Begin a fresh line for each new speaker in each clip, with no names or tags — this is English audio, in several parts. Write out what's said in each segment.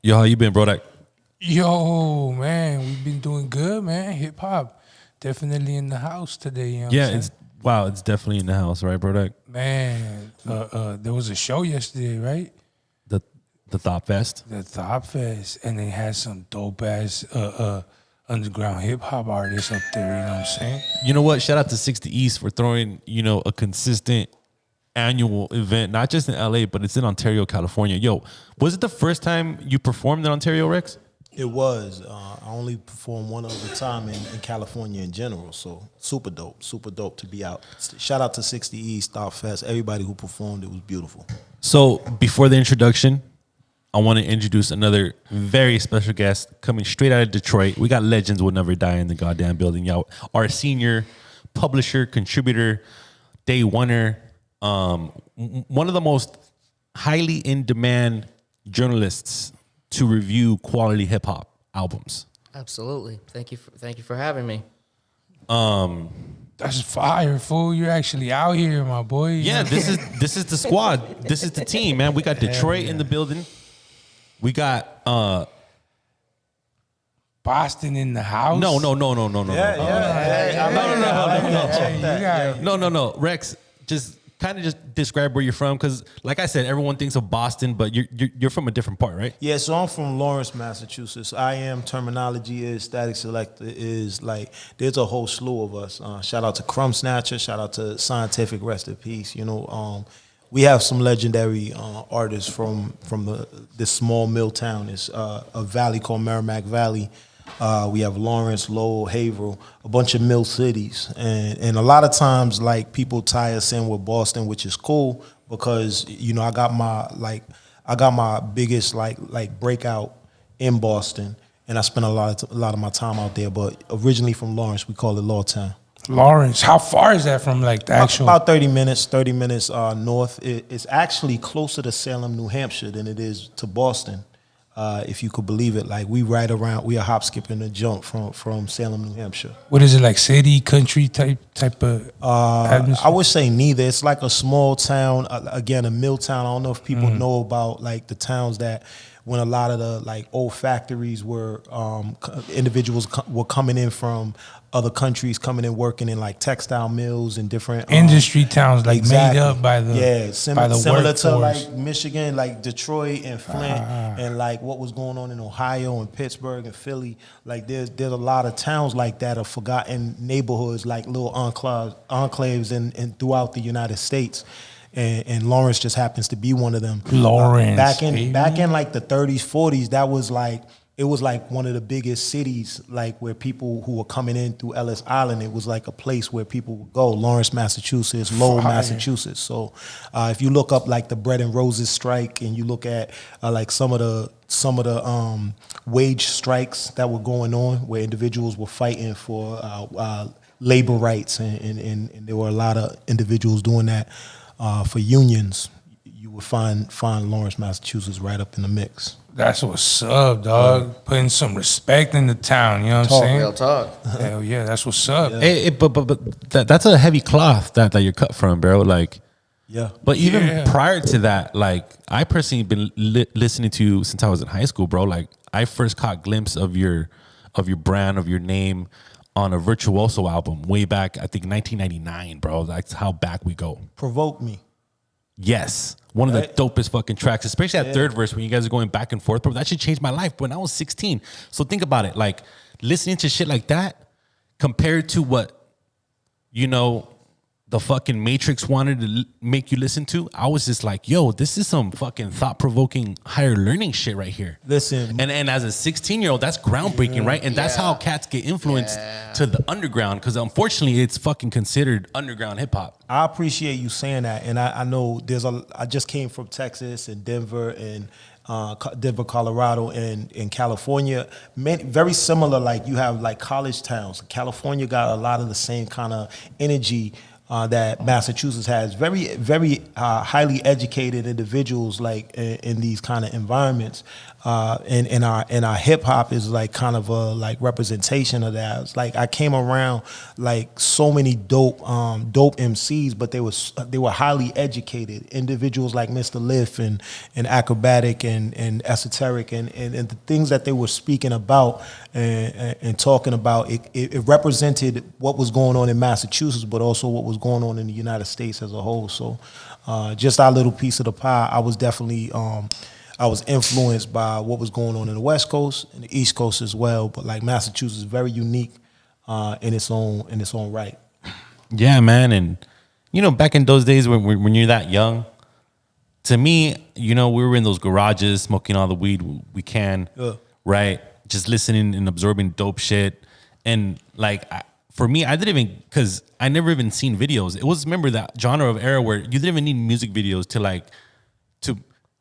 Yo, how you been, Prodak?
Yo, man, we've been doing good, man. Hip hop definitely in the house today. You know
Yeah,
what I'm
it's definitely in the house, right, Prodak?
Man, there was a show yesterday, right?
The the Thought Fest.
The Top Fest, and they had some dope ass underground hip hop artists up there. You know what I'm saying?
You know what? Shout out to 60 East for throwing, a consistent annual event, not just in LA, but it's in Ontario, California. Yo, was it the first time you performed in Ontario, Rex?
It was. I only performed one other time in California in general, so super dope to be out. Shout out to 60 East, Thought Fest, everybody who performed. It was beautiful.
So before the introduction, I want to introduce another very special guest coming straight out of Detroit. We got legends will never die in the goddamn building. Yo, our senior publisher, contributor, day oneer, one of the most highly in demand journalists to review quality hip hop albums.
Absolutely. Thank you for having me.
That's fire, fool. You're actually out here, my boy.
Yeah, this is the squad. This is the team, man. We got Detroit in the building. We got
Boston in the house.
no. No. Rex, just describe where you're from, because like I said, everyone thinks of Boston, but you're from a different part, right?
Yeah, so I'm from Lawrence, Massachusetts. I am terminology is Static Selector is like there's a whole slew of us. Shout out to Crumb Snatcher, shout out to Scientific, rest in peace. We have some legendary artists from this small mill town. It's a valley called Merrimack Valley. We have Lawrence, Lowell, Haverhill, a bunch of mill cities, and a lot of times like people tie us in with Boston, which is cool because I got my biggest like breakout in Boston, and I spent a lot of my time out there. But originally from Lawrence, we call it Lawtown.
Lawrence, how far is that from like the actual?
About 30 minutes north. It's actually closer to Salem, New Hampshire than it is to Boston. If you could believe it, like we a hop, skip, and a jump from Salem, New Hampshire.
What is it, like city, country type of atmosphere?
I would say neither. It's like a small town, again, a mill town. I don't know if people know about like the towns that when a lot of the like old factories were individuals were coming in from other countries, coming in working in like textile mills and different
industry towns, like
exactly.
made up by the
similar
workforce.
to like Michigan, like Detroit and Flint, and like what was going on in Ohio and Pittsburgh and Philly. Like there's a lot of towns like that, of forgotten neighborhoods, like little enclaves and throughout the United States. And Lawrence just happens to be one of them.
Lawrence,
back in like the 30s, 40s, that was like it was like one of the biggest cities, like where people who were coming in through Ellis Island, it was like a place where people would go. Lawrence, Massachusetts, Lowell, Massachusetts. So if you look up like the Bread and Roses strike, and you look at like some of the wage strikes that were going on, where individuals were fighting for labor rights, and there were a lot of individuals doing that for unions, you would find Lawrence, Massachusetts right up in the mix.
That's what's up, dog. Putting some respect in the town, you know what I'm saying?
Real talk.
Hell yeah, that's what's up.
Yeah.
Hey, but that's a heavy cloth that you're cut from, bro. Like,
yeah.
But even prior to that, like I personally been listening to you since I was in high school, bro. Like I first caught a glimpse of your brand, of your name on a Virtuoso album way back, I think 1999, bro. That's how back we go.
Provoke Me.
Yes. One of the dopest fucking tracks, especially that third verse when you guys are going back and forth, bro. That should change my life when I was 16. So think about it. Like listening to shit like that compared to what, the fucking Matrix wanted to make you listen to, I was just like, yo, this is some fucking thought-provoking higher learning shit right here.
Listen.
And as a 16-year-old, that's groundbreaking, right? And that's how cats get influenced to the underground, because unfortunately, it's fucking considered underground hip-hop.
I appreciate you saying that. And I know I just came from Texas and Denver and Denver, Colorado, and in California. Very similar, like you have like college towns. California got a lot of the same kind of energy that Massachusetts has. Very, very highly educated individuals, like in these kind of environments. And our hip hop is like kind of a like representation of that. It's like I came around like so many dope MCs, but they were highly educated individuals like Mr. Liff and Acrobatic and Esoteric and the things that they were speaking about and talking about. It represented what was going on in Massachusetts, but also what was going on in the United States as a whole. So just our little piece of the pie. I was definitely I was influenced by what was going on in the West Coast and the East Coast as well. But like Massachusetts is very unique in its own right.
Yeah, man. And, back in those days when you're that young, to me, we were in those garages smoking all the weed we can, right? Just listening and absorbing dope shit. And like, for me, I didn't even, because I never even seen videos. It was, remember, that genre of era where you didn't even need music videos to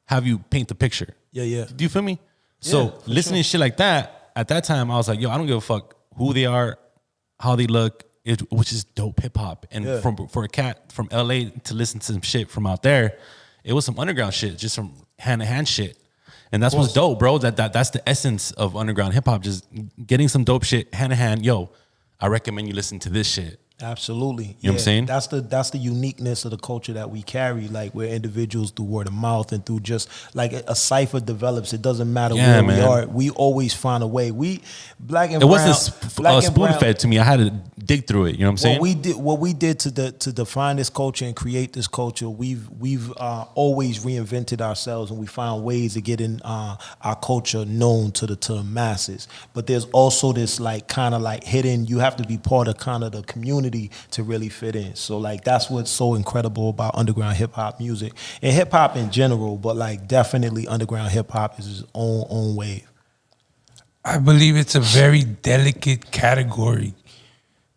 have you paint the picture.
Yeah.
Do you feel me? So listening to shit like that, at that time, I was like, yo, I don't give a fuck who they are, how they look, which is dope hip hop. And for a cat from LA to listen to some shit from out there, it was some underground shit, just some hand-to-hand shit. And that's what's dope, bro. That's the essence of underground hip hop, just getting some dope shit hand-to-hand. Yo, I recommend you listen to this shit.
Absolutely.
You know what I'm saying?
That's the uniqueness of the culture that we carry. Like, we're individuals through word of mouth and through just like a cipher develops. It doesn't matter where we are. We always find a way. We black and
it
brown.
It wasn't spoon fed to me. I had to dig through it. You know what I'm saying?
What we did to define this culture and create this culture, we've always reinvented ourselves, and we found ways to get in our culture known to the masses. But there's also this like kind of like hidden. You have to be part of kind of the community to really fit in. So like that's what's so incredible about underground hip hop music and hip hop in general, but like definitely underground hip hop is its own wave.
I believe it's a very delicate category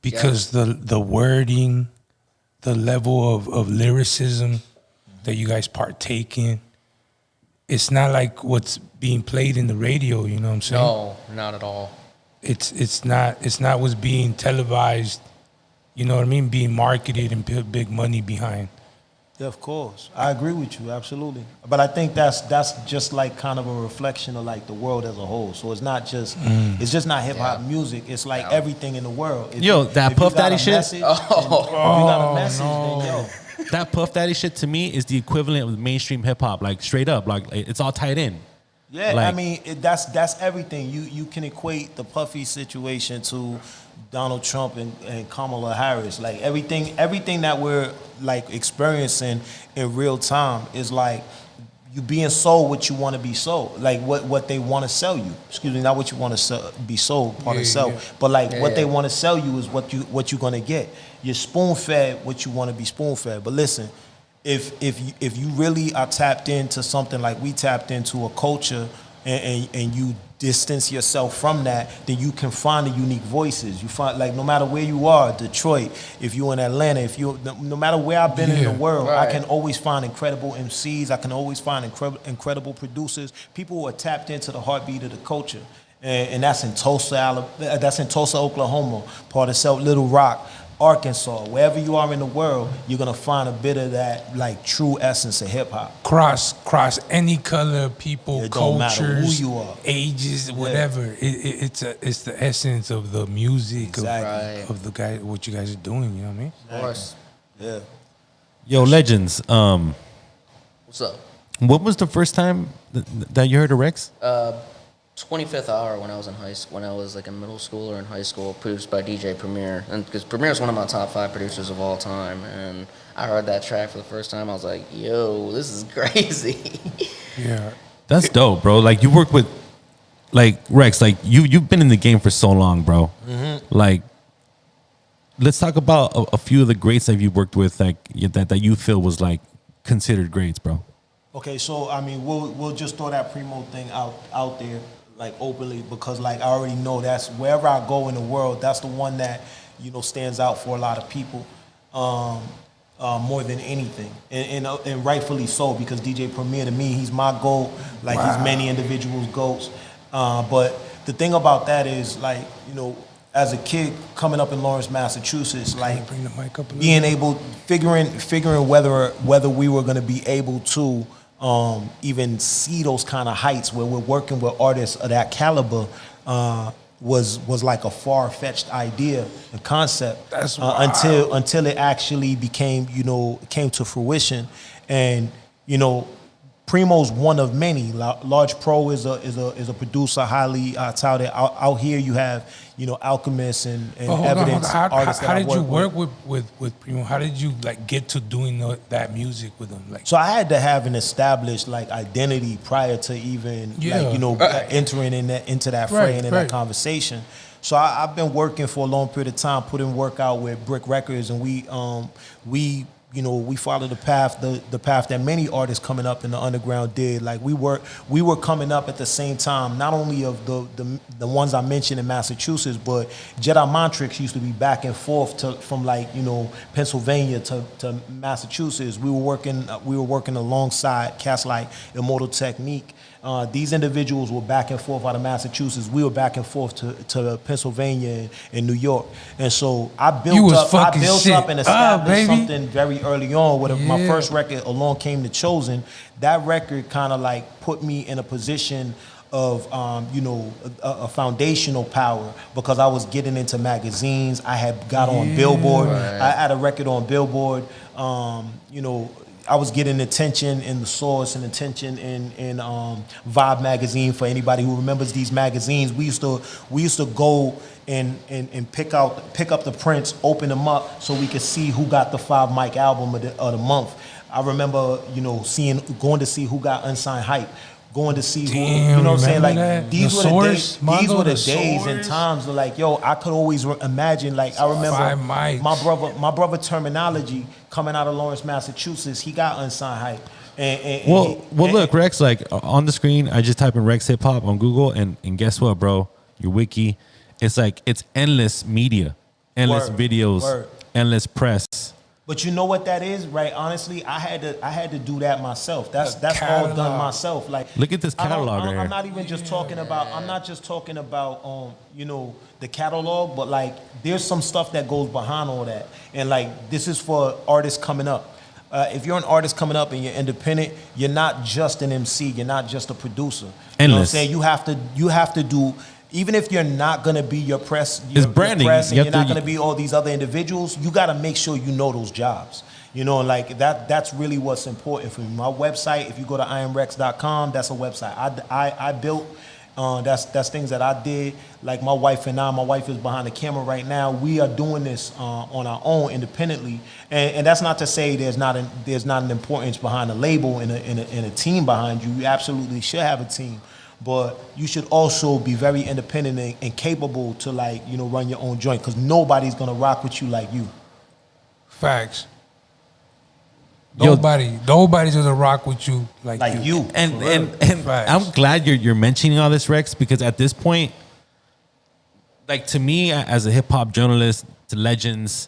because the wording, the level of lyricism that you guys partake in, it's not like what's being played in the radio, you know what I'm saying?
No, not at all.
It's not what's being televised. You know what I mean? Being marketed and put big money behind.
Yeah, of course. I agree with you, absolutely. But I think that's just like kind of a reflection of like the world as a whole. So it's not just it's just not hip hop music. It's like everything in the world.
That Puff Daddy shit.
If you got a message, then yo.
That Puff Daddy shit to me is the equivalent of mainstream hip hop, like straight up, like it's all tied in.
Yeah,
like,
I mean that's everything. You can equate the Puffy situation to Donald Trump and Kamala Harris. Like everything that we're like experiencing in real time is like you being sold what you want to be sold, like what they want to sell you. Excuse me, not what you want to be sold, part of sell, but like what they want to sell you is what you're gonna get. You're spoon fed what you want to be spoon fed. But listen, if you really are tapped into something like we tapped into a culture and you distance yourself from that, then you can find the unique voices. You find, like, no matter where you are, Detroit, if you're in Atlanta, no matter where I've been in the world, I can always find incredible MCs. I can always find incredible producers, people who are tapped into the heartbeat of the culture. And that's in Tulsa, Oklahoma, part of Little Rock, Arkansas, wherever you are in the world, you're gonna find a bit of that like true essence of hip hop.
Cross any color, people,
it don't matter
cultures,
who you are,
ages, whatever. It's the essence of the music of the guy, what you guys are doing. You know what I mean?
Of course.
Yeah.
Yo, legends.
What's up?
What was the first time that you heard of Reks?
25th Hour when I was in high school, when I was like in middle school or in high school, produced by DJ Premier. And because Premier is one of my top 5 producers of all time. And I heard that track for the first time. I was like, yo, this is crazy.
Yeah.
That's dope, bro. Like, you work with, like, Reks, like, you've been in the game for so long, bro. Mm-hmm. Like, let's talk about a few of the greats that you've worked with, like, that you feel was, like, considered greats, bro.
Okay, so, I mean, we'll just throw that Primo thing out there, like, openly, because, like, I already know that's wherever I go in the world, that's the one that, you know, stands out for a lot of people more than anything. And rightfully so, because DJ Premier, to me, he's my GOAT, like he's many individuals' GOATs. But the thing about that is, like, you know, as a kid coming up in Lawrence, Massachusetts, like
Bring the mic up a little
being
bit.
able, figuring whether we were going to be able to even see those kind of heights where we're working with artists of that caliber was like a far-fetched idea and concept.
That's wild.
Until it actually became, came to fruition. And Primo's one of many. Large Pro is a producer, highly touted. Out here, you have Alchemist and Evidence artists.
How did you work with Primo? How did you get to doing that music with him?
So I had to have an established identity prior to even entering into that fray and in that conversation. So I've been working for a long period of time, putting work out with Brick Records, and we follow the path that many artists coming up in the underground did. Like we were coming up at the same time, not only of the ones I mentioned in Massachusetts, but Jedi Montrix used to be back and forth from Pennsylvania to Massachusetts. We were working alongside cats like Immortal Technique. These individuals were back and forth out of Massachusetts. We were back and forth to Pennsylvania and New York. And so I built up and established something very early on. With my first record, Along Came the Chosen, that record kind of put me in a position of a foundational power, because I was getting into magazines. I had got on Billboard. Right. I had a record on Billboard. I was getting attention in The Source and attention in Vibe magazine. For anybody who remembers these magazines, we used to go and pick up the prints, open them up so we could see who got the 5 mic album of the month. I remember going to see who got Unsigned Hype. Going to see who, you know what I'm saying? Like these were the days and times where I could always imagine. I remember my brother Terminology coming out of Lawrence, Massachusetts. He got Unsigned Hype.
Look, Reks, on the screen, I just type in Reks hip hop on Google, and guess what, bro? Your wiki, it's endless media, endless videos, endless press.
But you know what that is, right? Honestly, I had to do that myself. That's all done myself.
Look at this catalog right here.
I'm not even just talking about. I'm not just talking about the catalog, but there's some stuff that goes behind all that. And this is for artists coming up. If you're an artist coming up and you're independent, you're not just an MC. You're not just a producer.
Endless.
You know what I'm saying? You have to do. Even if you're not going to be your press,
it's branding.
And you're not going to be all these other individuals, you got to make sure you know those jobs. That's really what's important for me. My website, if you go to IamReks.com, that's a website I built. That's things that I did. Like my wife is behind the camera right now. We are doing this on our own independently, and that's not to say there's not an importance behind a label and a team behind you. You absolutely should have a team. But you should also be very independent and capable to run your own joint, because nobody's gonna rock with you like you.
Facts. Nobody's gonna rock with you like you.
And I'm glad you're mentioning all this, Reks, because at this point, to me as a hip hop journalist, to legends,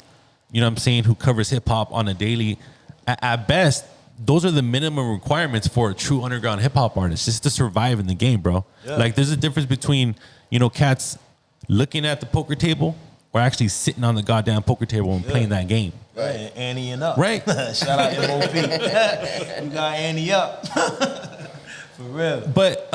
you know what I'm saying, who covers hip hop on a daily, at best, those are the minimum requirements for a true underground hip hop artist, just to survive in the game, bro. Yeah. There's a difference between, cats looking at the poker table or actually sitting on the goddamn poker table and playing that game.
Right, Annie and up.
Right.
Shout out MOP. You got Annie up. For real.
But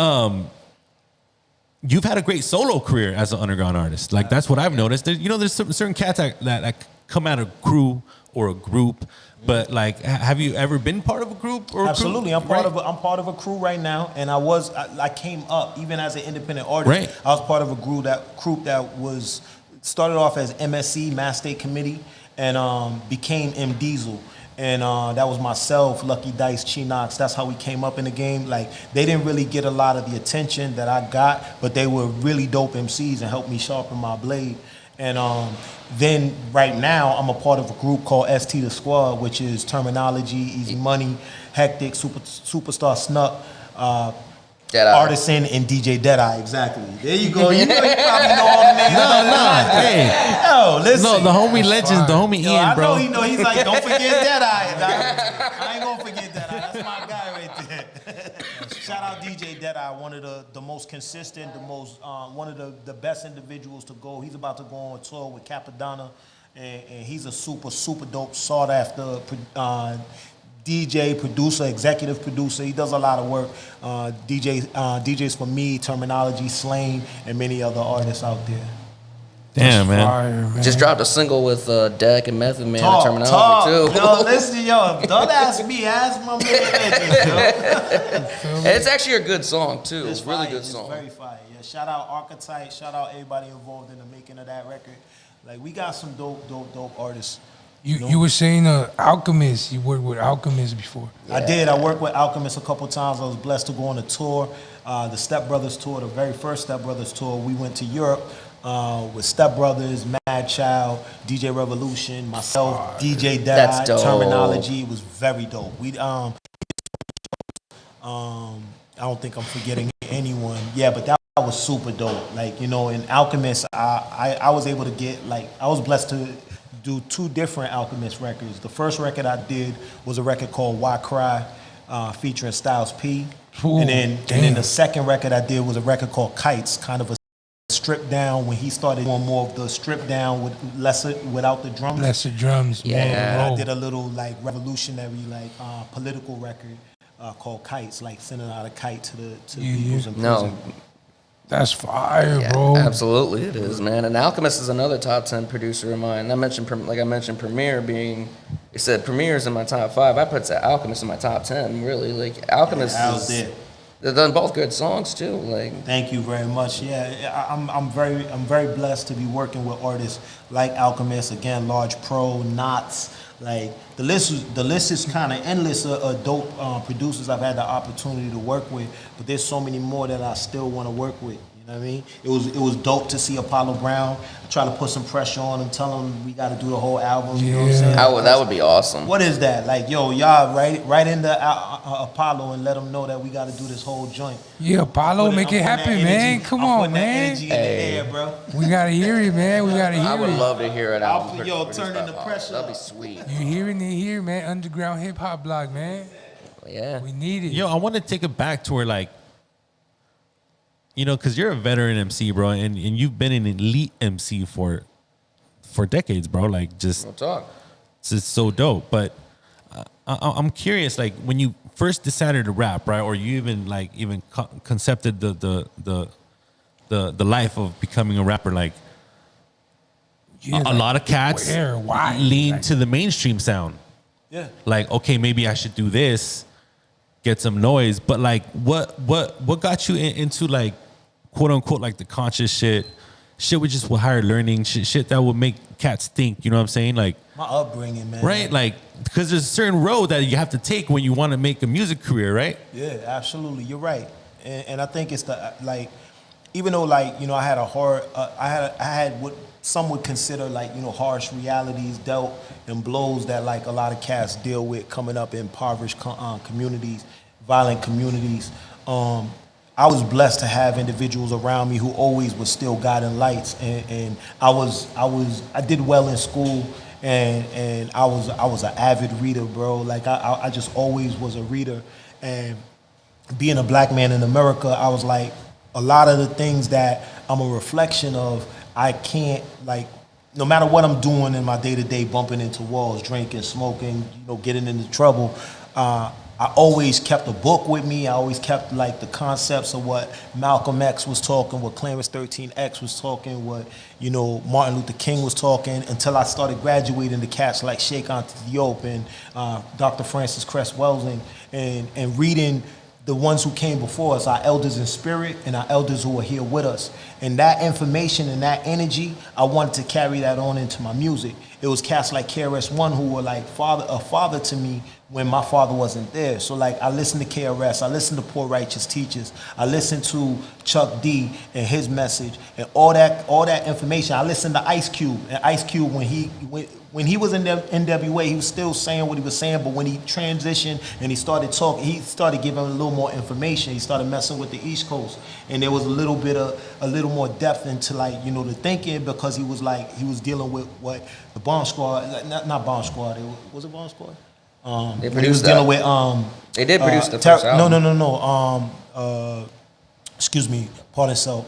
you've had a great solo career as an underground artist. That's what I've noticed. There's certain cats that come out of crew or a group. But have you ever been part of a group or
Absolutely,
a crew?
I'm part of a crew right now, and I came up even as an independent artist.
Right.
I was part of a group that was started off as MSC, Mass State Committee, and became M Diesel, and that was myself, Lucky Dice, Chinox. That's how we came up in the game. They didn't really get a lot of the attention that I got, but they were really dope MCs and helped me sharpen my blade. And then right now, I'm a part of a group called ST The Squad, which is Terminology, Easy Money, Hectic, Superstar Snuck, Artisan, and DJ Deadeye. Exactly. There you go. You probably know all the names.
Hey.
Yo, listen.
No, the homie Legends, the homie Ian, bro.
I know he's like, don't forget Deadeye. I ain't going to forget Deadeye. That's my guy right there. Shout out DJ Deadeye, one of the most consistent, the most one of the best individuals to go. He's about to go on tour with Capadonna, and he's a super dope, sought after DJ, producer, executive producer. He does a lot of work. DJs for me, Terminology, Slain, and many other artists out there.
Damn, man.
Fire, man.
Just dropped a single with Deck and Method Man and Terminology too.
Yo, listen, don't ask me, ask my man Legends, yo.
And it's actually a good song too.
It's
Really
fire.
good
It's
song.
very fire. Yeah, shout out Archetype. Shout out everybody involved in the making of that record. Like, we got some dope artists.
You were saying Alchemist. You worked with Alchemist before.
I did. I worked with Alchemist a couple times. I was blessed to go on a tour, the Step Brothers tour, the very first Step Brothers tour. We went to Europe with Step Brothers, Mad Child, DJ Revolution, myself, DJ
That's
Deadeye,
dope.
Terminology. It was very dope. We I don't think I'm forgetting anyone. Yeah, but that was super dope. Like, in Alchemist, I was able to get, I was blessed to do 2 different Alchemist records. The first record I did was a record called Why Cry, featuring Styles P.
Ooh,
and then
damn.
the second record I did was a record called Kites, kind of a stripped down, when he started doing more of the stripped down without the drums.
Lesser drums.
Yeah.
And I
Roll.
did a little revolutionary political record called Kites, sending out a kite to the peoples in prison.
No,
That's fire,
yeah,
bro.
absolutely it is, man. And Alchemist is another top 10 producer of mine. I mentioned Premier being. It said Premier's in my top 5. I put Alchemist in my top 10. Really, Alchemist
Al's
is.
there.
They've done both good songs too.
Thank you very much. Yeah, I'm very blessed to be working with artists like Alchemist, again, Large Pro, Knots. The list is kind of endless of dope producers I've had the opportunity to work with, but there's so many more that I still want to work with. You know what I mean? It was dope to see Apollo Brown. I try to put some pressure on him, tell him we got to do the whole album. You know what I'm saying?
That would be awesome.
What is that? Y'all right into Apollo and let them know that we got to do this whole joint.
Yeah, Apollo, make it happen, man. Come on, man.
Energy in the air, bro.
We gotta hear it, man. We gotta hear
I would
it.
love to hear it out.
Turning the pressure
That'd be
up.
sweet.
You hearing it here, man? Underground hip hop block, man.
Yeah.
We need it.
Yo, I want to take it back to where, because you're a veteran MC, bro, and you've been an elite MC for decades, bro.
We'll talk.
It's just so dope. But I'm curious, when you first decided to rap, right, or you even concepted the life of becoming a rapper,
Yeah,
a lot of cats
where? Why?
lean to the mainstream sound.
Yeah.
Okay, maybe I should do this, get some noise. But what got you into quote unquote the conscious shit with just with higher learning, shit that would make cats think, you know what I'm saying?
My upbringing, man.
Right? Because there's a certain road that you have to take when you want to make a music career, right?
Yeah, absolutely. You're right. And I think it's even though I had a hard, I had what some would consider harsh realities dealt and blows that a lot of cats deal with coming up in impoverished communities, violent communities. I was blessed to have individuals around me who always was still guiding lights, and I did well in school, and I was an avid reader, bro. I just always was a reader, and being a black man in America, I was a lot of the things that I'm a reflection of, I can't no matter what I'm doing in my day-to-day, bumping into walls, drinking, smoking, getting into trouble. I always kept a book with me. I always kept the concepts of what Malcolm X was talking, what Clarence 13X was talking, what Martin Luther King was talking, until I started graduating to cats like Sheikh Anta Diop and Dr. Francis Cress Welsing, and reading the ones who came before us, our elders in spirit and our elders who are here with us. And that information and that energy, I wanted to carry that on into my music. It was cats like KRS-One who were a father to me when my father wasn't there. So I listened to KRS, I listened to Poor Righteous Teachers, I listened to Chuck D and his message, and all that information. I listened to Ice Cube, and Ice Cube when he was in NWA, he was still saying what he was saying, but when he transitioned and he started talking, he started giving a little more information. He started messing with the East Coast, and there was a little more depth into the thinking, because he was dealing with what the Bomb Squad, not Bomb Squad, was it Bomb Squad?
They
when he was
produced
dealing
that.
with
They did produce the first album.
No. Excuse me, pardon self.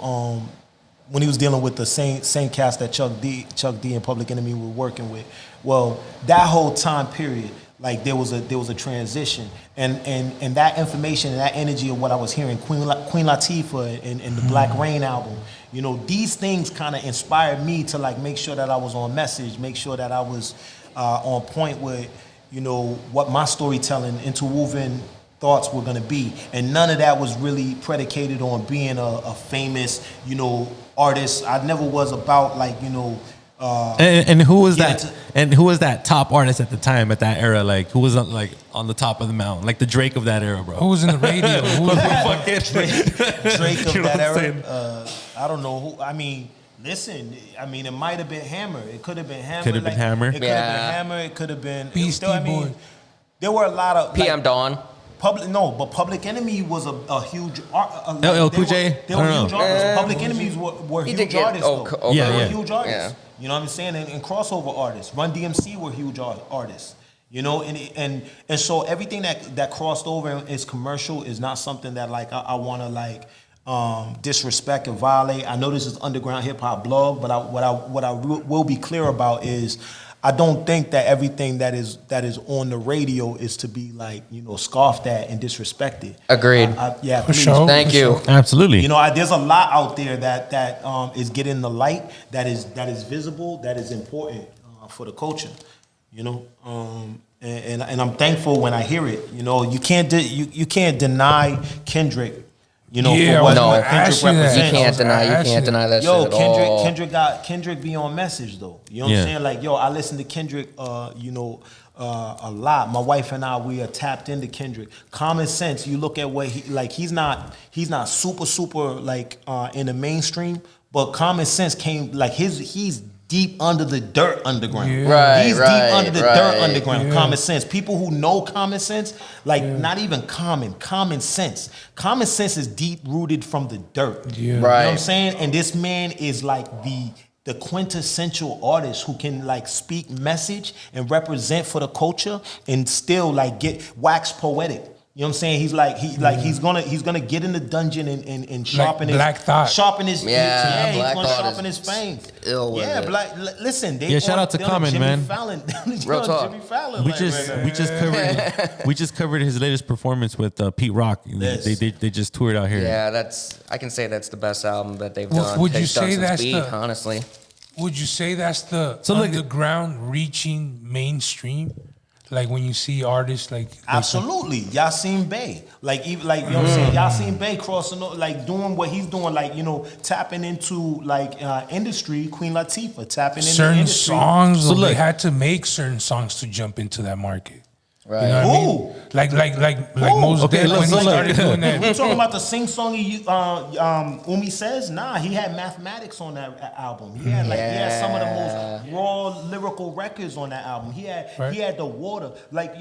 When he was dealing with the same cast that Chuck D and Public Enemy were working with. Well, that whole time period, like there was a transition, and that information and that energy of what I was hearing, Queen Latifah and the Black Rain album, you know, these things kind of inspired me to like make sure that I was on message, make sure that I was on point with, you know, what my storytelling, interwoven thoughts were going to be, and none of that was really predicated on being a famous, you know, artist. I never was about like, you know.
And who was
Yeah,
that? And who was that top artist at the time, at that era? Like, who was like on the top of the mountain, like the Drake of that era, bro?
Who was in the radio? Who was
Drake of
You know
that
what I'm
era. I don't know who. I mean, listen. I mean, it might have been Hammer. It could have been Hammer.
Could have been Hammer.
It could have
Yeah.
been Hammer. It could have been
Beastie
I mean,
Boy.
there were a lot of
PM
like,
Dawn.
but Public Enemy was a huge art.
LL Cool J?
They
I
were
don't
huge
know.
artists. Public Enemies were
He
huge
did get
artists. Though.
okay.
Yeah,
They were
yeah.
huge artists.
Yeah.
You know what I'm saying? And crossover artists. Run DMC were huge artists. You know, and so everything that crossed over and is commercial is not something that like I want to like disrespect and violate. I know this is underground hip hop blog, but what I will be clear about is I don't think that everything that is on the radio is to be like, you know, scoffed at and disrespected.
Agreed.
Yeah,
For
please.
sure.
Thank you.
Absolutely.
You know, there's a lot out there that is getting the light, that is visible, that is important for the culture. You know, and I'm thankful when I hear it. You know, you can't deny Kendrick. You know,
Yeah,
for what
no.
Kendrick
Ask you that.
represents.
You can't deny that
Yo,
shit at all.
Kendrick be on message though. You know what
Yeah.
I'm saying? Like, yo, I listen to Kendrick, you know, a lot. My wife and I, we are tapped into Kendrick. Common Sense. You look at what he's not super like in the mainstream, but Common Sense came like he's deep under the dirt underground.
Yeah.
Right,
He's
right,
deep under the
right.
dirt underground.
Yeah.
Common Sense. People who know Common Sense, like not even common sense. Common Sense is deep rooted from the dirt.
Yeah.
You know what I'm
Right.
saying? And this man is like the quintessential artist who can like speak message and represent for the culture and still like get wax poetic. You know what I'm saying? He's like he's gonna get in the dungeon and sharpen
Black Thought.
sharpen his
Yeah,
he's
Black
gonna
Thought
sharpen
is
his fame.
ill with
Yeah,
it.
listen. They
Yeah, shout out to
they're on
Common,
Jimmy
man.
Fallon.
Real talk.
Jimmy Fallon.
We
like,
just
right now.
we just covered his latest performance with Pete Rock.
Yes.
They just toured out here.
Yeah, I can say that's the best album that they've
Would-
done.
would you
They've done
say
since
that's
Beat,
the-
honestly?
Would you say that's the
So look-
underground reaching mainstream? Like when you see artists like
Absolutely, Yasin Bey, like even like you know what I'm saying, Yasin Bey crossing like doing what he's doing, like you know tapping into like industry. Queen Latifah tapping into
certain
industry.
songs,
So
though,
look-
they had to make certain songs to jump into that market.
Right.
You know what I
Who?
mean? Like Mos
Okay,
Def
look,
when he
look,
started
look.
doing that.
You talking about the sing song Umi says? Nah, he had mathematics on that album. He had some of the most raw lyrical records on that album. He
Right.
had the water. Like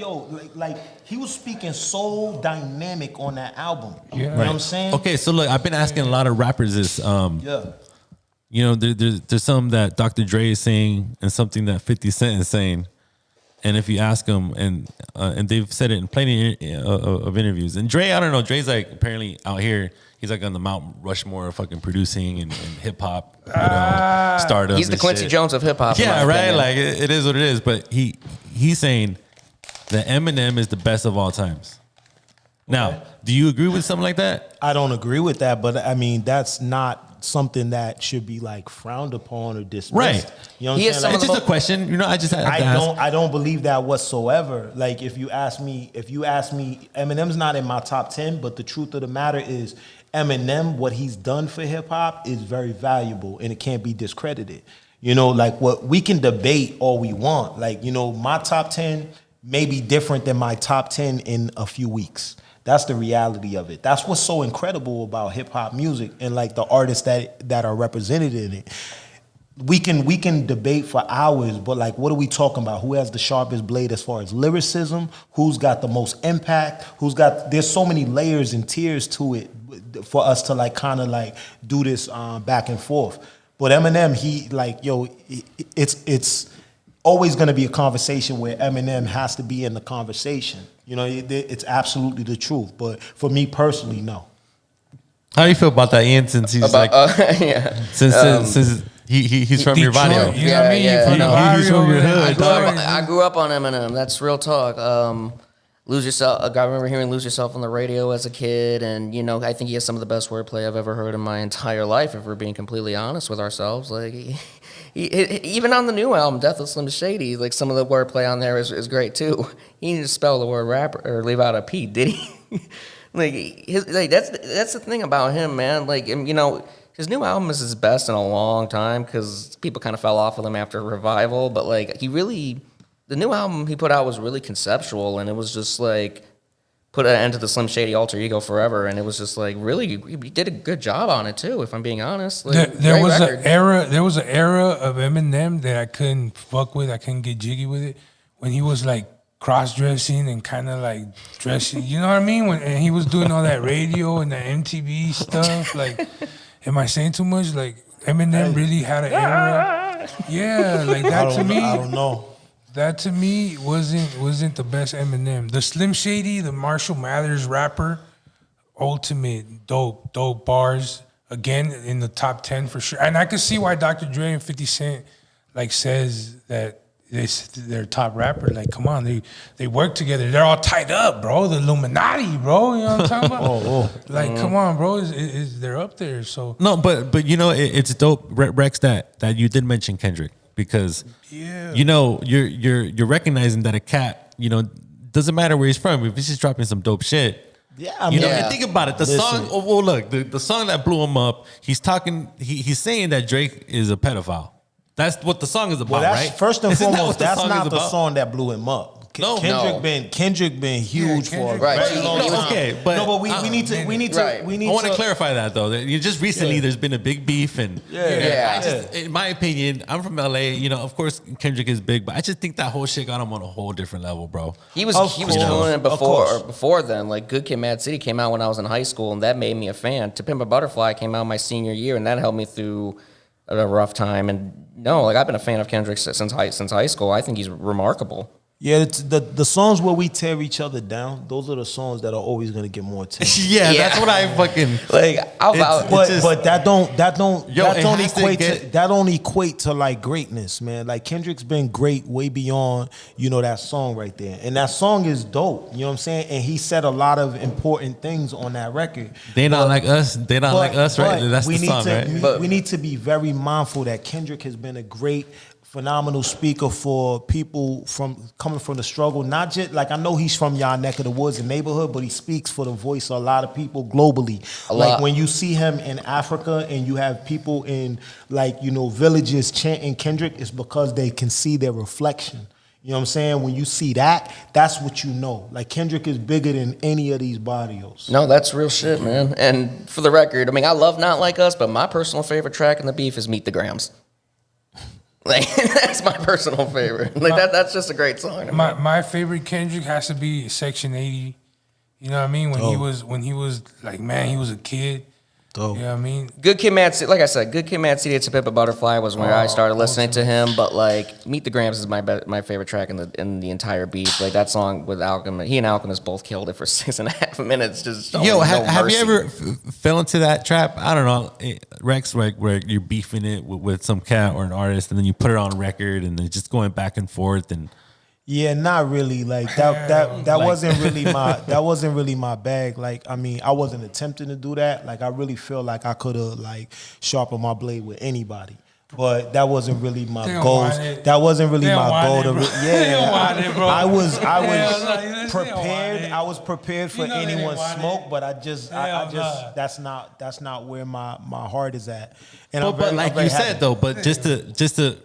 like he was speaking so dynamic on that album.
Yeah.
You know what I'm saying?
Okay, so look, I've been asking a lot of rappers this.
Yeah.
You know, there's some that Dr. Dre is saying and something that 50 Cent is saying. And if you ask them, and they've said it in plenty of interviews. And Dre, I don't know, Dre's like apparently out here, he's like on the Mount Rushmore of fucking producing and hip hop, you know, stardom.
He's the
and
Quincy
shit.
Jones of hip hop.
Yeah, right. Like it is what it is. But he's saying that Eminem is the best of all times. Now, do you agree with something like that?
I don't agree with that, but I mean that's not something that should be like frowned upon or dismissed.
Right.
You know what
He
I'm
has
saying?
some
It's
of
just a question. You know, I just have to ask.
I don't believe that whatsoever. Like if you ask me, Eminem's not in my top 10, but the truth of the matter is Eminem, what he's done for hip hop is very valuable and it can't be discredited. You know, like what we can debate all we want. Like, you know, my top 10 may be different than my top 10 in a few weeks. That's the reality of it. That's what's so incredible about hip hop music and like the artists that are represented in it. We can debate for hours, but like, what are we talking about? Who has the sharpest blade as far as lyricism? Who's got the most impact? There's so many layers and tiers to it for us to like kind of like do this back and forth. But Eminem, he like, yo, it's always going to be a conversation where Eminem has to be in the conversation. You know, it's absolutely the truth. But for me personally, no.
How do you feel about that, Ian? Since he's
Yeah.
since he's from your
Detroit,
barrio.
you know what I mean?
Yeah,
From the
no.
He's from your
barrio,
hood,
I grew up on Eminem. That's real talk. Lose Yourself. I remember hearing "Lose Yourself" on the radio as a kid, and you know, I think he has some of the best wordplay I've ever heard in my entire life. If we're being completely honest with ourselves, like even on the new album, "Death of Slim Shady," like some of the wordplay on there is great too. He didn't spell the word rapper or leave out a P, did he? That's the thing about him, man. Like, you know, his new album is his best in a long time because people kind of fell off with him after Revival, but like the new album he put out was really conceptual, and it was just like put an end to the Slim Shady alter ego forever, and it was just like really he did a good job on it too, if I'm being honest. Like,
there was
record.
there was an era of Eminem that I couldn't fuck with. I couldn't get jiggy with it when he was like cross-dressing and kind of like dressing, you know what I mean? And he was doing all that radio and the MTV stuff. Like, am I saying too much? Like, Eminem really had an era. Yeah, like that to me.
I don't know.
That to me wasn't the best Eminem. The Slim Shady, the Marshall Mathers rapper, ultimate dope bars. Again, in the top 10 for sure. And I can see why Dr. Dre and 50 Cent like says that they're top rapper. Like, come on, they work together. They're all tied up, bro. The Illuminati, bro. You know what I'm talking about? Like, come on, bro. They're up there. So
No, but you know it's dope, Rex, that you did mention Kendrick because you know you're recognizing that a cat, you know, doesn't matter where he's from, if he's just dropping some dope shit.
Yeah, I
you
mean,
know, and think about it. The song. Oh, well, look, the song that blew him up. He's talking. He's saying that Drake is a pedophile. That's what the song is about,
well, that's,
right?
first and
Isn't that
foremost,
what
that's
song
not
is
the
about?
song that blew him up.
No.
Kendrick been huge for a
Kendrick-
Right.
very long time.
Okay, but
no, but we need to
Right.
we
I want to
to
clarify that though. That you just recently there's been a big beef and
Yeah.
I just, in my opinion, I'm from LA. You know, of course Kendrick is big, but I just think that whole shit got him on a whole different level, bro.
He was
Of
killing
course.
it before then. Like Good Kid, Mad City came out when I was in high school, and that made me a fan. To Pimp a Butterfly came out my senior year, and that helped me through a rough time. And no, like I've been a fan of Kendrick since high school. I think he's remarkable.
Yeah, it's the songs where we tear each other down. Those are the songs that are always gonna get more attention.
Yeah,
Yeah.
that's what I fucking
Like
But that don't
Yo, it has to
equate that don't equate to like greatness, man. Like Kendrick's been great way beyond, you know, that song right there. And that song is dope. You know what I'm saying? And he said a lot of important things on that record.
they not like us. They not like us, right?
but
That's
we
the
need
song,
to,
right?
we need to be very mindful that Kendrick has been a great, phenomenal speaker for people coming from the struggle. Not just like I know he's from y'all neck of the woods and neighborhood, but he speaks for the voice of a lot of people globally. Like when you see him in Africa and you have people in like, you know, villages chanting Kendrick, it's because they can see their reflection. You know what I'm saying? When you see that, that's what you know. Like Kendrick is bigger than any of these barrios.
No, that's real shit, man. And for the record, I mean, I love Not Like Us, but my personal favorite track in the beef is Meet the Grams. Like that's my personal favorite. Like that's just a great song.
my favorite Kendrick has to be Section 80. You know what I mean? When he was like, man, he was a kid.
Dope.
You know what I mean?
Good Kid, Mad City, like I said, Good Kid, Mad City, It's a Pimp a Butterfly was when I started listening to him. But like, Meet the Grams is my favorite track in the entire beat. Like that song with Alchemist, he and Alchemist both killed it for 6.5 minutes. Just
Yo, have you
mercy.
ever fell into that trap? I don't know, Rex, where you're beefing it with some cat or an artist, and then you put it on record, and then just going back and forth, and
Yeah, not really. Like that wasn't really my bag. Like I mean, I wasn't attempting to do that. Like I really feel like I could have like sharpened my blade with anybody. But that wasn't really my
They don't
goal.
want it.
That wasn't really
They don't
my goal
want
to
it, bro.
yeah.
They don't want it, bro.
I was
Hell no, they don't
prepared.
want it.
I was prepared for
You know they didn't
anyone's
want
smoke,
it.
but I just
Hell no.
that's not where my heart is at. And
but
I'm
like
very
you
happy.
said though, but just to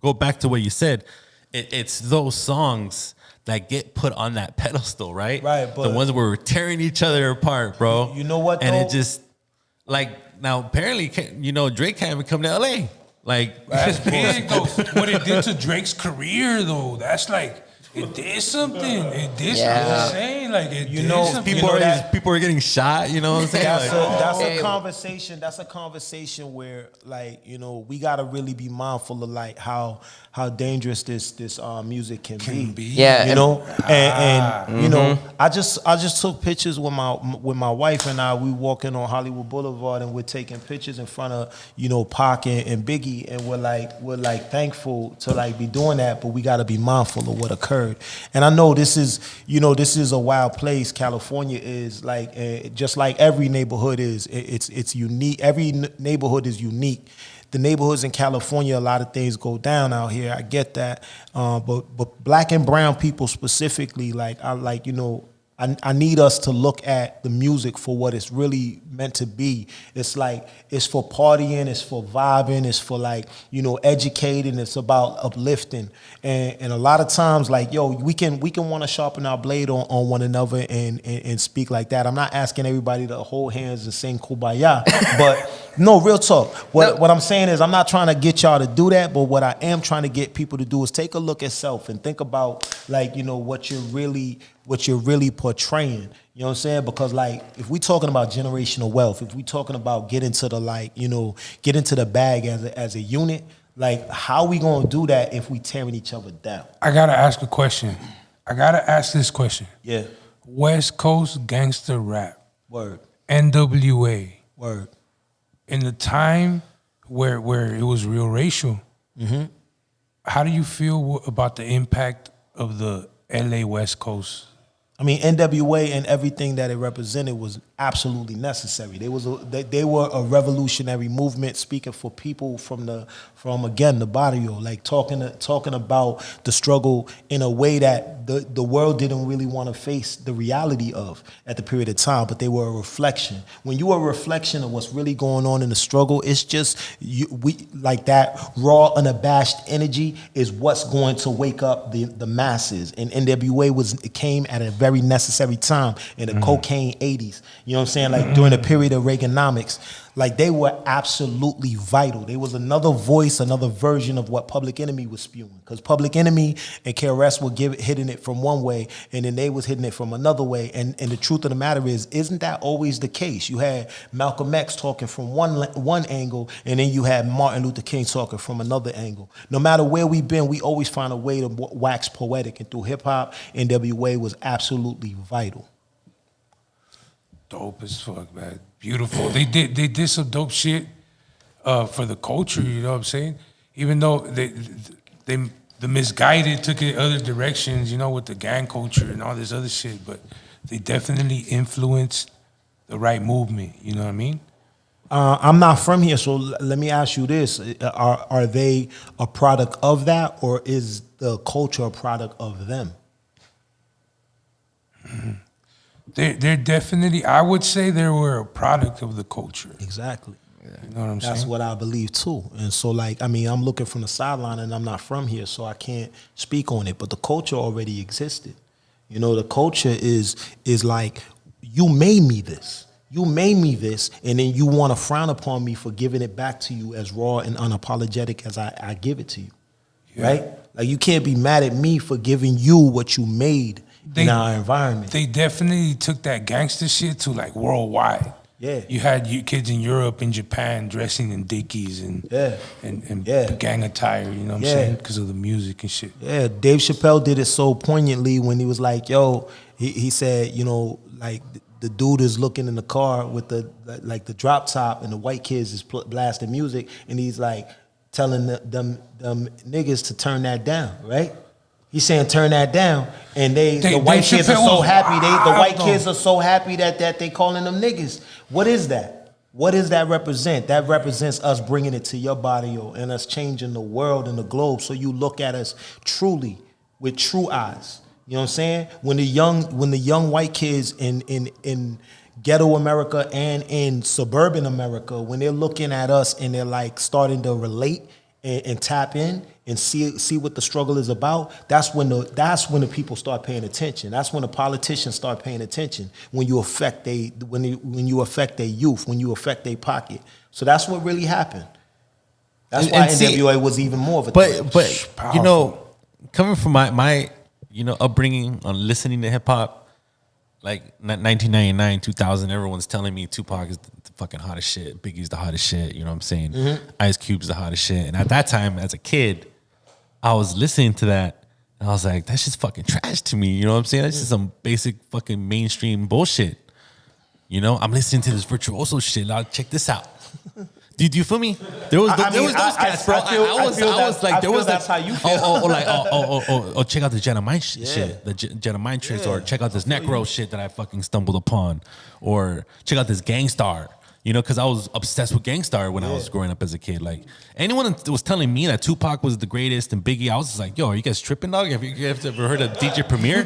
go back to what you said, it's those songs that get put on that pedestal, right?
Right, but-
the ones where we're tearing each other apart, bro.
You know what,
And
though?
it just like now apparently, you know, Drake can't even come to LA. Like
That's big though. What it did to Drake's career though, that's like It did something. It did
Yeah.
something. I'm saying like it.
You
did
know,
something.
People are getting shot. You know what I'm saying?
That's
Hey.
a conversation. That's a conversation where, like, we gotta really be mindful of like how dangerous this music can be.
Yeah,
and I just took pictures with my wife and I. We walking on Hollywood Boulevard and we're taking pictures in front of Pac and Biggie, and we're like thankful to like be doing that, but we gotta be mindful of what occurred. And I know this is a wild place. California is like just like every neighborhood is. It's unique. Every neighborhood is unique. The neighborhoods in California, a lot of things go down out here. I get that, but black and brown people specifically, I need us to look at the music for what it's really meant to be. It's like, it's for partying, it's for vibing, it's for like, educating, it's about uplifting. And a lot of times, like, we can want to sharpen our blade on one another and speak like that. I'm not asking everybody to hold hands and sing Kumbaya, but no, real talk. What I'm saying is, I'm not trying to get y'all to do that, but what I am trying to get people to do is take a look at self and think about like, what you're really portraying. You know what I'm saying? Because like, if we talking about generational wealth, if we talking about get into the bag as a unit, like, how we gonna do that if we tearing each other down?
I gotta ask a question. I gotta ask this question.
Yeah.
West Coast gangster rap,
Word.
NWA,
Word.
in the time where it was real racial. How do you feel about the impact of the LA West Coast?
I mean, NWA and everything that it represented was absolutely necessary. They were a revolutionary movement, speaking for people from the barrio, like talking about the struggle in a way that the world didn't really want to face the reality of at the period of time, but they were a reflection. When you are a reflection of what's really going on in the struggle, it's just like that raw, unabashed energy is what's going to wake up the masses. And NWA came at a very necessary time in the cocaine 80s. You know what I'm saying? Like during the period of Reaganomics, like they were absolutely vital. There was another voice, another version of what Public Enemy was spewing. Because Public Enemy and KRS were hitting it from one way, and then they was hitting it from another way. And the truth of the matter is, isn't that always the case? You had Malcolm X talking from one angle, and then you had Martin Luther King talking from another angle. No matter where we've been, we always find a way to wax poetic. And through hip hop, NWA was absolutely vital.
Dope as fuck, man. Beautiful. They did some dope shit for the culture, you know what I'm saying? Even though the misguided took it other directions, with the gang culture and all this other shit, but they definitely influenced the right movement, you know what I mean?
I'm not from here, so let me ask you this. Are they a product of that, or is the culture a product of them?
They're definitely, I would say they were a product of the culture.
Exactly.
You know what I'm saying?
That's what I believe too. And so I'm looking from the sideline and I'm not from here, so I can't speak on it. But the culture already existed. The culture is like, you made me this. You made me this, and then you want to frown upon me for giving it back to you as raw and unapologetic as I give it to you. Yeah. Right? Like, you can't be mad at me for giving you what you made in our environment.
They definitely took that gangster shit to like worldwide.
Yeah.
You had kids in Europe and Japan dressing in Dickies and gang attire, you know what I'm saying? Because of the music and shit.
Yeah, Dave Chappelle did it so poignantly when he was like, he said, like the dude is looking in the car with the drop top and the white kids is blasting music, and he's like telling them niggas to turn that down, right? He's saying turn that down, and the white kids are so happy. The white kids are so happy that they calling them niggas. What is that? What does that represent? That represents us bringing it to your barrio and us changing the world and the globe, so you look at us truly with true eyes. You know what I'm saying? When the young white kids in ghetto America and in suburban America, when they're looking at us and they're like starting to relate and tap in and see what the struggle is about, that's when the people start paying attention. That's when the politicians start paying attention. When you affect their youth, when you affect their pocket. So that's what really happened. That's why NWA was even more of a threat.
But coming from my upbringing on listening to hip hop, like 1999, 2000, everyone's telling me Tupac is the fucking hottest shit, Biggie's the hottest shit. You know what I'm saying? Ice Cube's the hottest shit. And at that time, as a kid, I was listening to that, and I was like, that's just fucking trash to me. You know what I'm saying? That's just some basic fucking mainstream bullshit. I'm listening to this virtuoso shit. Now check this out. Do you feel me? There was those cats, bro. I was like, there was
that's how you feel.
Check out the Jedi Mind shit, the Jedi Mind tricks, or check out this Necro shit that I fucking stumbled upon, or check out this Gangstar. Because I was obsessed with Gangstar when I was growing up as a kid. Like, anyone that was telling me that Tupac was the greatest and Biggie, I was just like, yo, are you guys tripping, dog? Have you guys ever heard of DJ Premier?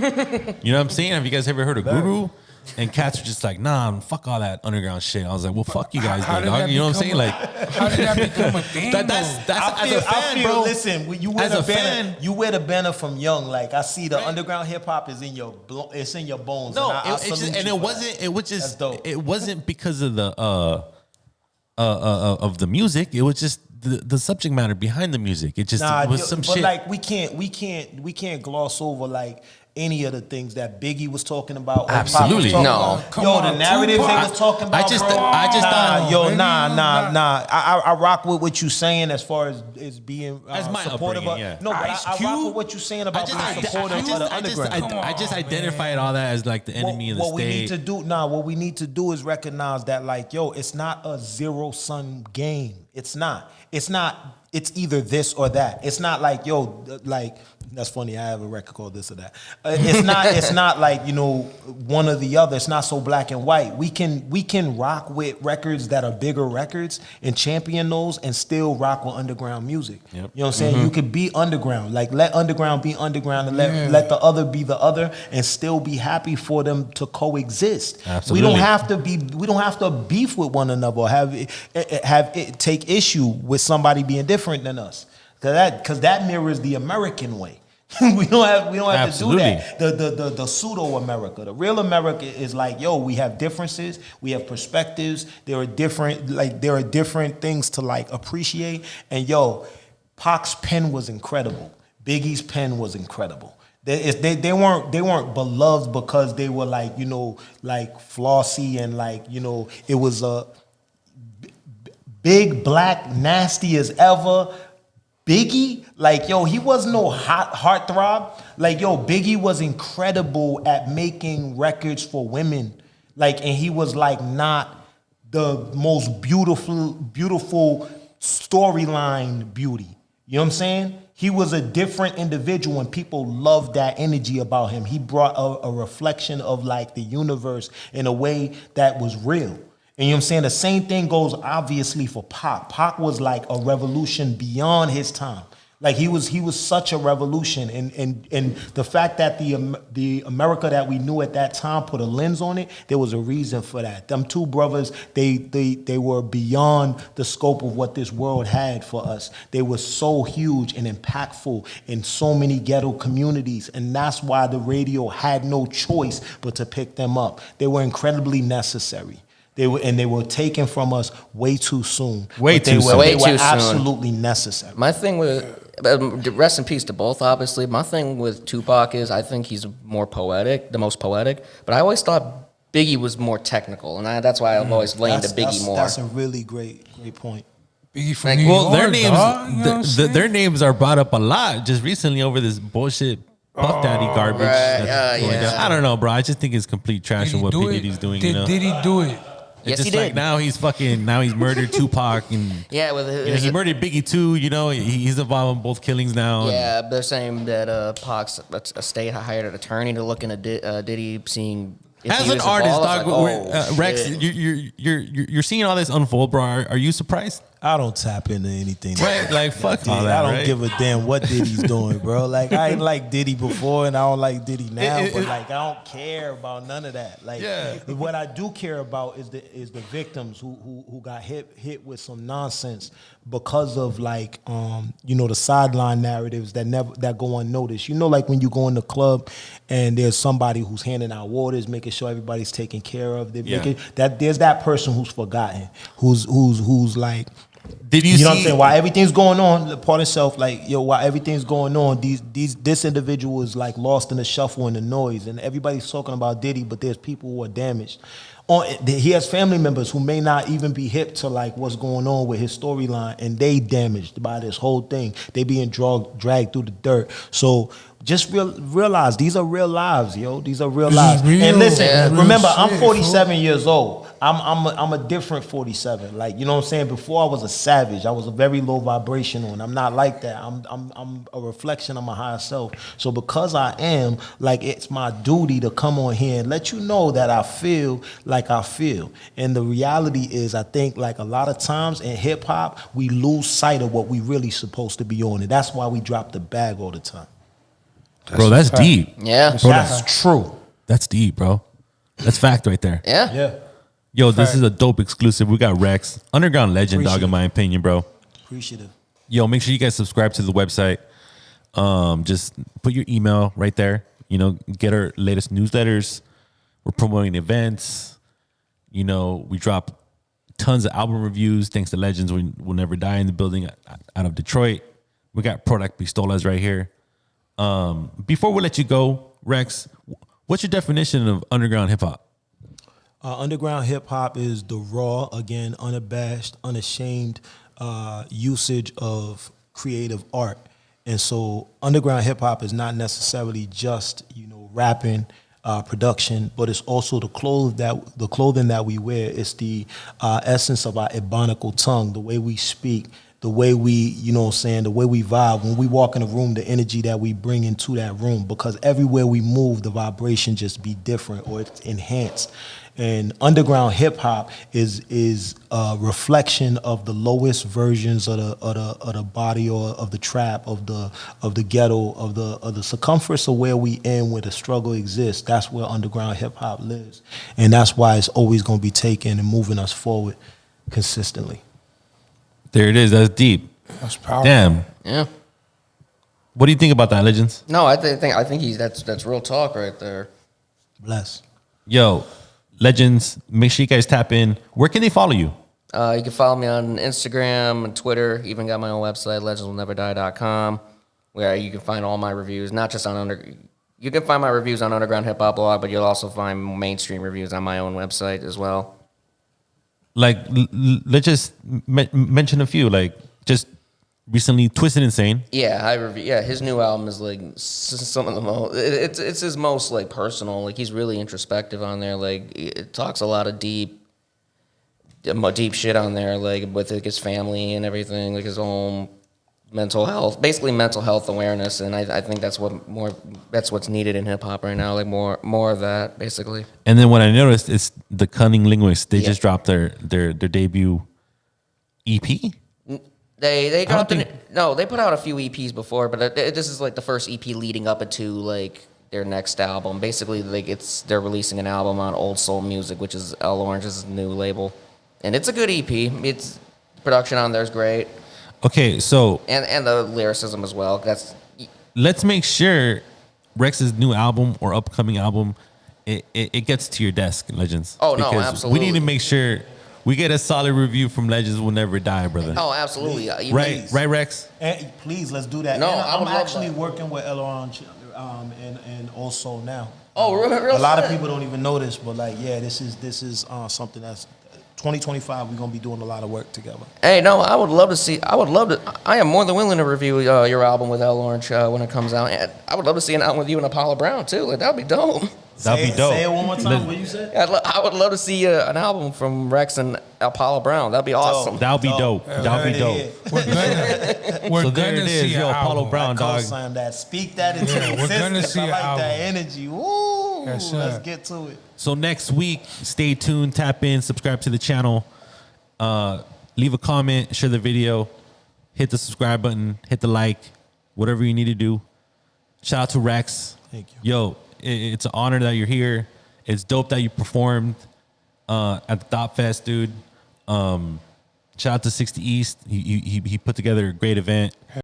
You know what I'm saying? Have you guys ever heard of Guru? And cats were just like, nah, fuck all that underground shit. I was like, well, fuck you guys, then, dog. You know what I'm saying? Like,
how did that become a thing?
That's as a fan, bro.
Listen, when you wear the banner, you wear the banner from young. Like, I see the underground hip hop is in your bones.
No,
it
wasn't because of the of the music. It was just the subject matter behind the music. It just was some shit.
But like, we can't gloss over like any of the things that Biggie was talking about.
Absolutely.
No.
The narratives they was talking about.
I just thought,
I rock with what you saying as far as being
as my
supportive.
Upbringing, yeah.
No, but I rock with what you saying about being supportive of the underground.
I just identified all that as like the enemy of the state.
What we need to do is recognize that, like, yo, it's not a zero-sum game. It's not. It's either this or that. It's not like, yo, like, that's funny. I have a record called this or that. It's not like, one or the other. It's not so black and white. We can rock with records that are bigger records and champion those and still rock with underground music. Yep. You know what I'm saying? You could be underground. Like, let underground be underground and let the other be the other and still be happy for them to coexist.
Absolutely.
We don't have to beef with one another or have it take issue with somebody being different than us. Because that mirrors the American way. we don't have
Absolutely.
to do that. The pseudo America, the real America is like, yo, we have differences, we have perspectives. There are different things to like appreciate. And yo, Pac's pen was incredible. Biggie's pen was incredible. They weren't beloved because they were like flossy and like it was a big black nasty as ever. Biggie, like, yo, he was no hot heartthrob. Like, yo, Biggie was incredible at making records for women. Like, and he was like not the most beautiful storyline beauty. You know what I'm saying? He was a different individual and people loved that energy about him. He brought a reflection of like the universe in a way that was real. And you know what I'm saying? The same thing goes obviously for Pac. Pac was like a revolution beyond his time. Like he was such a revolution. And the fact that the America that we knew at that time put a lens on it, there was a reason for that. Them two brothers, they were beyond the scope of what this world had for us. They were so huge and impactful in so many ghetto communities. And that's why the radio had no choice but to pick them up. They were incredibly necessary. They were taken from us way too soon. They were absolutely necessary.
My thing with rest in peace to both, obviously. My thing with Tupac is I think he's more poetic, the most poetic. But I always thought Biggie was more technical, and that's why I've always leaned to Biggie more.
That's a really great point.
Biggie from New York,
their names are brought up a lot just recently over this bullshit Puff Daddy garbage. Right. I don't know, bro. I just think it's complete trash of what Big Diddy's doing.
Did he do it?
Yes,
just
he did.
Like now he's murdered Tupac and he murdered Biggie too. He's involved in both killings now.
Yeah, they're saying that Pac's a state hired an attorney to look into Diddy, seeing.
As an artist, dog, Reks, you're seeing all this unfold, bro. Are you surprised?
I don't tap into anything.
Right, like fuck all that.
I don't give a damn what Diddy's doing, bro. Like I ain't like Diddy before, and I don't like Diddy now. But like I don't care about none of that. Like what I do care about is the victims who got hit with some nonsense because of like the sideline narratives that go unnoticed. Like when you go in the club and there's somebody who's handing out waters, making sure everybody's taken care of. There's that person who's forgotten, who's like
Did you
You
see?
know what I'm saying? While everything's going on, the part itself, like, yo, while everything's going on, this individual is like lost in the shuffle and the noise, and everybody's talking about Diddy, but there's people who are damaged. He has family members who may not even be hip to like what's going on with his storyline, and they damaged by this whole thing. They being dragged through the dirt. So just realize these are real lives, yo. These are real
This is
lives.
real.
And listen,
Yeah.
remember,
Real
I'm
shit,
47 years old. I'm a different 47. Like, you know what I'm saying? Before I was a savage. I was a very low vibrational, and I'm not like that. I'm a reflection of my higher self. So because I am, like, it's my duty to come on here and let you know that I feel like I feel. And the reality is, I think like a lot of times in hip hop, we lose sight of what we really supposed to be on, and that's why we drop the bag all the time.
Bro, that's deep.
Yeah.
That's true.
That's deep, bro. That's fact right there.
Yeah.
Yeah.
Yo, this is a dope exclusive. We got Reks, underground legend, dog, in my opinion, bro.
Appreciative.
Yo, make sure you guys subscribe to the website. Just put your email right there. You know, get our latest newsletters. We're promoting events. You know, we drop tons of album reviews. Thanks to Legends, we will never die in the building out of Detroit. We got Prodak Pistolas right here. Before we let you go, Reks, what's your definition of underground hip hop?
Underground hip hop is the raw, again, unabashed, unashamed usage of creative art. And so underground hip hop is not necessarily just, you know, rapping, production, but it's also the clothing that we wear. It's the essence of our ebonical tongue, the way we speak, the way we, you know what I'm saying, the way we vibe. When we walk in a room, the energy that we bring into that room, because everywhere we move, the vibration just be different or it's enhanced. And underground hip hop is a reflection of the lowest versions of the body or of the trap, of the ghetto, of the circumference of where we in, where the struggle exists. That's where underground hip hop lives, and that's why it's always going to be taking and moving us forward consistently.
There it is. That's deep.
That's powerful.
Damn.
Yeah.
What do you think about that, Legends?
No, I think that's real talk right there.
Bless.
Yo, Legends, make sure you guys tap in. Where can they follow you?
You can follow me on Instagram and Twitter. Even got my own website, legendswillneverdie.com, where you can find all my reviews, not just on You can find my reviews on Underground Hip Hop Blog, but you'll also find mainstream reviews on my own website as well.
Like, let's just mention a few. Like, just recently, Twisted Insane.
Yeah, his new album is like some of the most. It's his most like personal. Like he's really introspective on there. Like it talks a lot of deep shit on there. Like with like, his family and everything. Like his own mental health, basically mental health awareness. And I think that's what's needed in hip hop right now. Like more of that, basically.
And then what I noticed is the Cunning Linguists. They
Yeah.
just dropped their debut EP.
They dropped they put out a few EPs before, but this is like the first EP leading up into like their next album. Basically, like they're releasing an album on Old Soul Music, which is El Orange's new label, and it's a good EP. It's production on there is great,
Okay, so
and the lyricism as well.
let's make sure Rex's new album or upcoming album it gets to your desk, Legends.
Oh, no,
Because
absolutely.
we need to make sure we get a solid review from Legends Will Never Die, brother.
Oh, absolutely.
Right, Rex?
And please, let's do that.
No,
And
I would
I'm
love
actually
that.
working with El Orange and also now.
Oh, real
A lot of
shit.
people don't even know this, but like, yeah, this is something that's 2025. We're gonna be doing a lot of work together.
Hey, no, I would love to. I am more than willing to review your album with El Orange when it comes out. And I would love to see an album with you and Apollo Brown too. Like that'd be dope.
That'd be dope.
Say it one more time. What you said?
I would love to see an album from Reks and Apollo Brown. That'd be awesome.
That'd be dope. That'd be dope.
We're
So
gonna
there it is,
see an
yo, Apollo
album.
Brown, dog.
Co-sign that. Speak that into
Yeah, we're gonna
existence.
see
I
an
like
album.
that energy. Woo!
Yes, sir.
Let's get to it.
So next week, stay tuned, tap in, subscribe to the channel, leave a comment, share the video, hit the subscribe button, hit the like, whatever you need to do. Shout out to Reks.
Thank you.
Yo, it's an honor that you're here. It's dope that you performed at the Dot Fest, dude. Shout out to 60 East. He put together a great event.